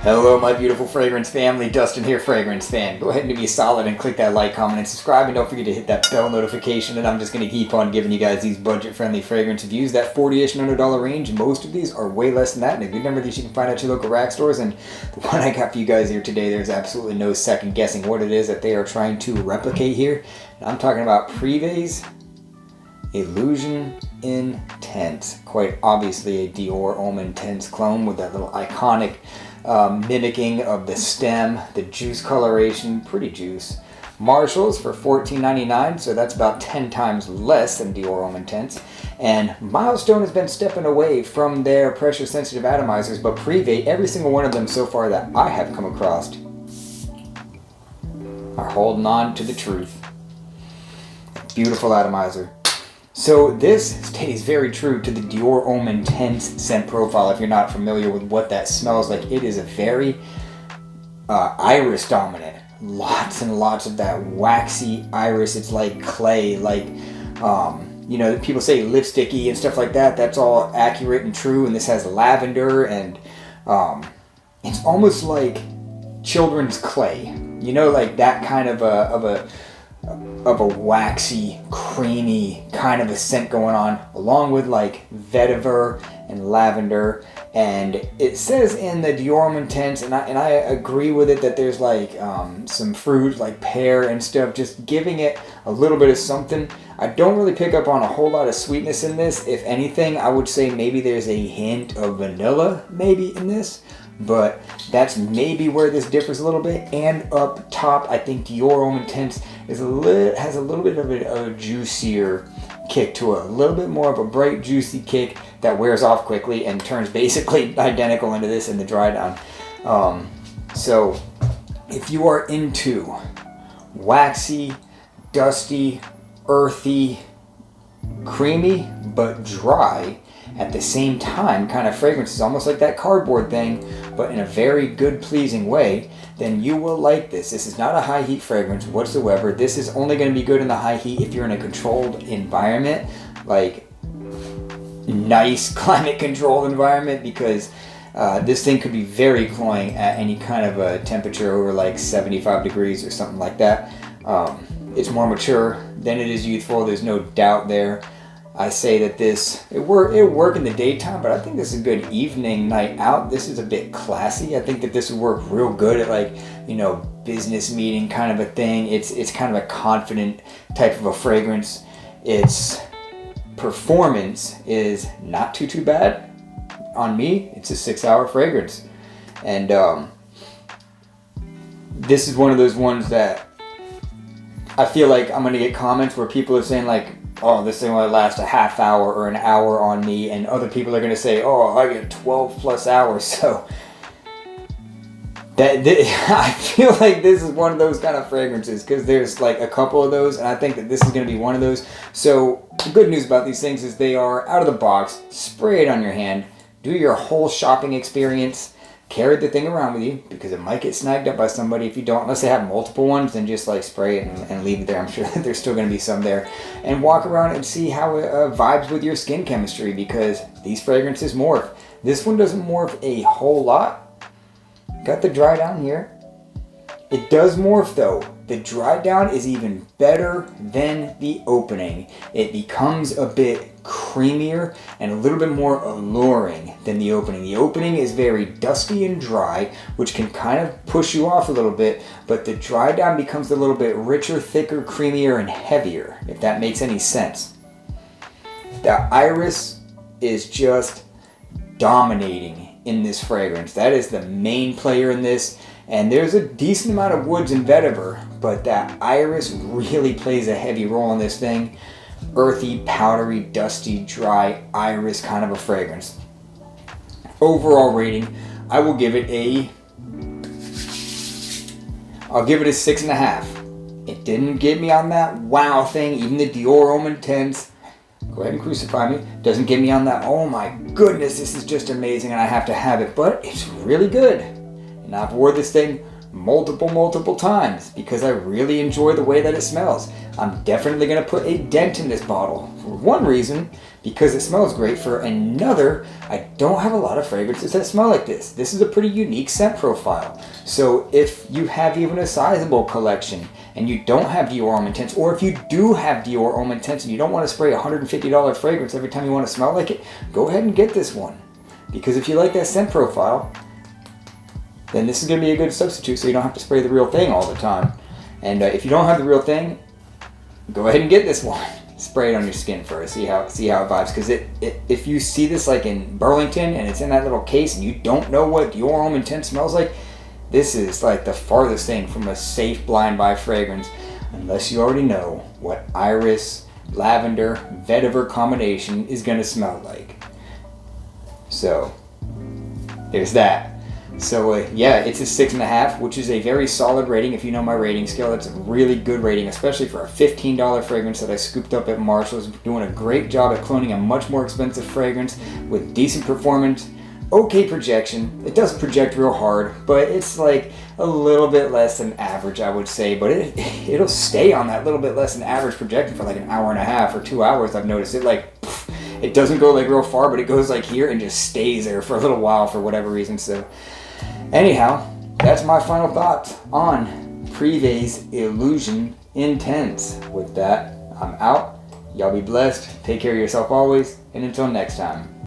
Hello my beautiful fragrance family, Dustin here, fragrance fan. Go ahead and do me a solid and click that like, comment, and subscribe, and don't forget to hit that bell notification, and I'm just going to keep on giving you guys these budget-friendly fragrance reviews, that $40-ish and $100 range. Most of these are way less than that, and a good number of these you can find at your local rack stores, and the one I got for you guys here today, there's absolutely no second guessing what it is that they are trying to replicate here. And I'm talking about Prive's Illusion Intense. Quite obviously a Dior Homme Intense clone with that little iconic mimicking of the stem, the juice coloration, pretty juice. Marshalls for $14.99, so that's about 10 times less than Dior Homme Intense. And Milestone has been stepping away from their pressure sensitive atomizers, but Prive, every single one of them so far that I have come across, are holding on to the truth. Beautiful atomizer. So this stays very true to the Dior Homme Intense scent profile. If you're not familiar with what that smells like, it is a very iris dominant. Lots and lots of that waxy iris. It's like clay, like you know, people say lipsticky and stuff like that. That's all accurate and true. And this has lavender, and it's almost like children's clay. You know, like that kind of a waxy, creamy kind of a scent going on, along with like vetiver and lavender. And it says in the Dior Homme Intense, and I agree with it, that there's like some fruit like pear and stuff, just giving it a little bit of something. I don't really pick up on a whole lot of sweetness in this. If anything, I would say maybe there's a hint of vanilla maybe in this, but that's maybe where this differs a little bit. And up top, I think Dior Homme Intense has a little bit of a juicier kick to it, a little bit more of a bright, juicy kick that wears off quickly and turns basically identical into this in the dry down. So if you are into waxy, dusty, earthy, creamy, but dry at the same time kind of fragrances, almost like that cardboard thing, but in a very good, pleasing way, then you will like this. This is not a high heat fragrance whatsoever. This is only going to be good in the high heat if you're in a controlled environment, like nice climate controlled environment, because this thing could be very cloying at any kind of a temperature over like 75 degrees or something like that. It's more mature than it is youthful. There's no doubt there. I say that it work in the daytime, but I think this is a good evening, night out. This is a bit classy. I think that this would work real good at, like, you know, business meeting kind of a thing. It's kind of a confident type of a fragrance. Its performance is not too bad. On me, it's a 6-hour fragrance. And this is one of those ones that I feel like I'm going to get comments where people are saying like, oh, this thing will last a half hour or an hour on me, and other people are going to say, oh, I get 12 plus hours. So I feel like this is one of those kind of fragrances, because there's like a couple of those, and I think that this is going to be one of those. So the good news about these things is they are out of the box. Spray it on your hand. Do your whole shopping experience. Carry the thing around with you, because it might get snagged up by somebody if you don't. Unless they have multiple ones, then just like spray it and leave it there. I'm sure that there's still going to be some there. And walk around and see how it vibes with your skin chemistry, because these fragrances morph. This one doesn't morph a whole lot. Got the dry down here. It does morph though. The dry down is even better than the opening. It becomes a bit creamier and a little bit more alluring than the opening. The opening is very dusty and dry, which can kind of push you off a little bit, but the dry down becomes a little bit richer, thicker, creamier, and heavier, if that makes any sense. The iris is just dominating in this fragrance. That is the main player in this. And there's a decent amount of woods and vetiver, but that iris really plays a heavy role in this thing. Earthy, powdery, dusty, dry iris kind of a fragrance. Overall rating, I'll give it a 6.5. It didn't get me on that wow thing. Even the Dior Homme Intense, go ahead and crucify me, doesn't get me on that, oh my goodness, this is just amazing and I have to have it. But it's really good. And I've wore this thing multiple times because I really enjoy the way that it smells. I'm definitely going to put a dent in this bottle. For one reason, because it smells great. For another, I don't have a lot of fragrances that smell like this. This is a pretty unique scent profile. So if you have even a sizable collection and you don't have Dior Homme Intense, or if you do have Dior Homme Intense and you don't want to spray a $150 fragrance every time you want to smell like it, go ahead and get this one. Because if you like that scent profile, then this is going to be a good substitute so you don't have to spray the real thing all the time. And if you don't have the real thing, go ahead and get this one. Spray it on your skin first, see how it vibes. Because if you see this like in Burlington and it's in that little case and you don't know what Dior Homme Intense smells like, this is like the farthest thing from a safe blind buy fragrance, unless you already know what iris, lavender, vetiver combination is going to smell like. So there's that. So yeah, it's a 6.5, which is a very solid rating. If you know my rating scale, that's a really good rating, especially for a $15 fragrance that I scooped up at Marshall's. Doing a great job at cloning a much more expensive fragrance with decent performance, okay projection. It does project real hard, but it's like a little bit less than average, I would say. But it'll stay on that little bit less than average projection for like an hour and a half or 2 hours. I've noticed it like it doesn't go like real far, but it goes like here and just stays there for a little while for whatever reason. So anyhow, that's my final thoughts on Prive's Illusion Intense. With that, I'm out. Y'all be blessed. Take care of yourself always. And until next time.